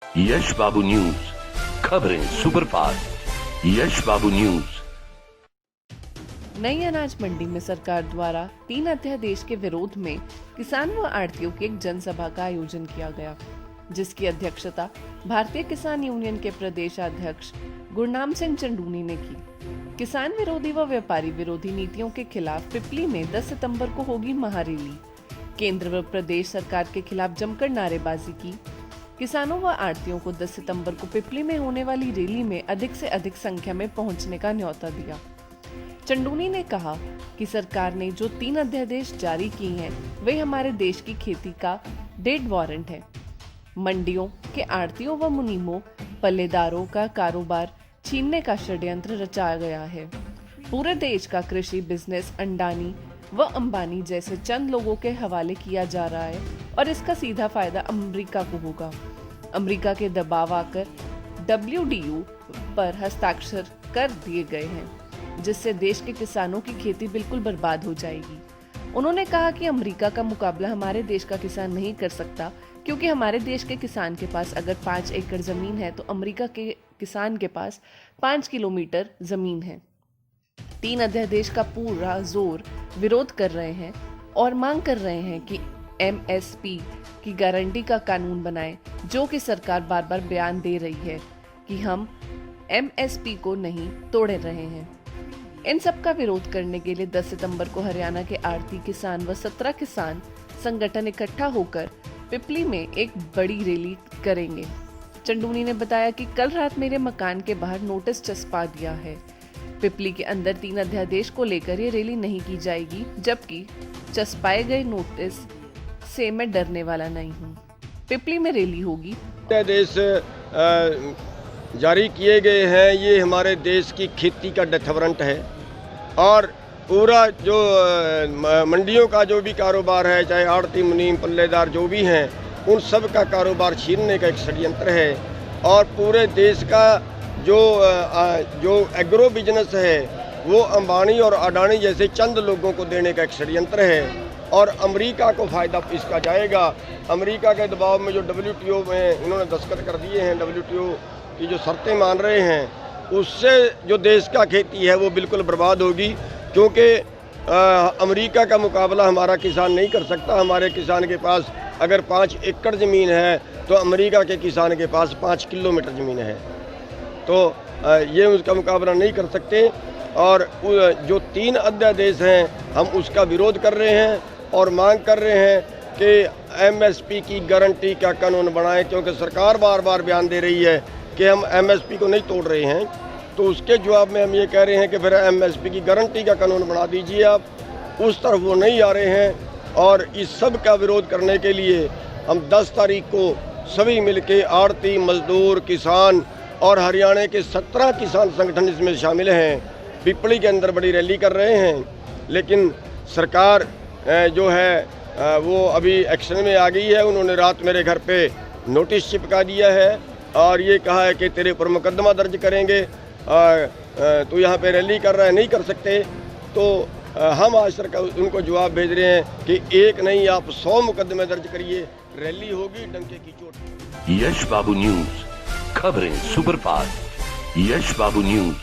यश बाबू news, खबरें superfast. यश बाबू news. नई अनाज मंडी में सरकार द्वारा 3 अध्यादेश के विरोध में किसान व आढ़तियों की एक जनसभा का आयोजन किया गया, जिसकी अध्यक्षता भारतीय किसान यूनियन के प्रदेश अध्यक्ष गुरनाम सिंह चंडूनी ने की। किसान विरोधी व व्यापारी विरोधी नीतियों के खिलाफ पिपली में 10 सितंबर को होगी महारैली। केंद्र व प्रदेश सरकार के खिलाफ जमकर नारेबाजी की। किसानों व आढ़तियों को 10 सितंबर को पिपली में होने वाली रैली में अधिक से अधिक संख्या में पहुंचने का न्योता दिया। चंडूनी ने कहा कि सरकार ने जो 3 अध्यादेश जारी किए हैं वे हमारे देश की खेती का डेड वारंट है। मंडियों के आढ़तियों व मुनीमों पल्लेदारों का कारोबार छीनने का षड्यंत्र रचा गया है। पूरे देश का कृषि बिजनेस अंडानी व अंबानी जैसे चंद लोगों के हवाले किया जा रहा है और इसका सीधा फायदा अमेरिका को होगा। अमेरिका के दबाव आकर WTO पर हस्ताक्षर कर दिए गए हैं, जिससे देश के किसानों की खेती बिल्कुल बर्बाद हो जाएगी। उन्होंने कहा कि अमेरिका का मुकाबला हमारे देश का किसान नहीं कर सकता, क्योंकि हमारे देश के किसान के पास अगर 5 एकड़ जमीन है तो अमेरिका के किसान के पास 5 किलोमीटर जमीन है। 3 अध्यादेश का पूरा जोर विरोध कर रहे हैं और मांग कर रहे हैं कि MSP की गारंटी का कानून बनाए, जो कि सरकार बार बार बयान दे रही है कि हम MSP को नहीं तोड़ रहे हैं। इन सब का विरोध करने के लिए 10 सितंबर को हरियाणा के आढ़ती किसान व 17 किसान संगठन इकट्ठा होकर पिपली में एक बड़ी रैली करेंगे। चंडूनी ने बताया कि कल रात मेरे मकान के बाहर नोटिस चस्पा दिया है। पिपली के अंदर 3 अध्यादेश को लेकर ये रैली नहीं की जाएगी, जबकि चस्पाए गए नोटिस से मैं डरने वाला नहीं हूँ। पिपली में रैली होगी। अध्यादेश जारी किए गए हैं, ये हमारे देश की खेती का डेथ वारंट है और पूरा जो मंडियों का जो भी कारोबार है, चाहे आढ़ती मुनीम पल्लेदार जो भी हैं, उन सब का कारोबार छीनने का एक षड्यंत्र है। और पूरे देश का जो एग्रो बिजनेस है वो अंबानी और अडानी जैसे चंद लोगों को देने का एक षड्यंत्र है और अमेरिका को फ़ायदा इसका जाएगा। अमेरिका के दबाव में जो WTO में इन्होंने दस्तखत कर दिए हैं, WTO की जो शर्तें मान रहे हैं, उससे जो देश का खेती है वो बिल्कुल बर्बाद होगी, क्योंकि अमेरिका का मुकाबला हमारा किसान नहीं कर सकता। हमारे किसान के पास अगर 5 एकड़ ज़मीन है तो अमेरिका के किसान के पास 5 किलोमीटर ज़मीन है, तो ये उसका मुकाबला नहीं कर सकते। और जो 3 अध्यादेश हैं हम उसका विरोध कर रहे हैं और मांग कर रहे हैं कि MSP की गारंटी का कानून बनाएं, क्योंकि सरकार बार बार बयान दे रही है कि हम MSP को नहीं तोड़ रहे हैं। तो उसके जवाब में हम ये कह रहे हैं कि फिर MSP की गारंटी का कानून बना दीजिए आप। उस तरफ वो नहीं आ रहे हैं और इस सब का विरोध करने के लिए हम 10 तारीख को सभी मिलके आढ़ती, मजदूर, किसान और हरियाणा के 17 किसान संगठन इसमें शामिल हैं, पिपली के अंदर बड़ी रैली कर रहे हैं। लेकिन सरकार जो है वो अभी एक्शन में आ गई है। उन्होंने रात मेरे घर पे नोटिस चिपका दिया है और ये कहा है कि तेरे ऊपर मुकदमा दर्ज करेंगे, तू यहाँ पे रैली कर रहा है, नहीं कर सकते। तो हम आज सरकार उनको जवाब भेज रहे हैं कि एक नहीं आप 100 मुकदमे दर्ज करिए, रैली होगी डंके की चोट। यश बाबू न्यूज, खबरें सुपरफास्ट। यश बाबू न्यूज।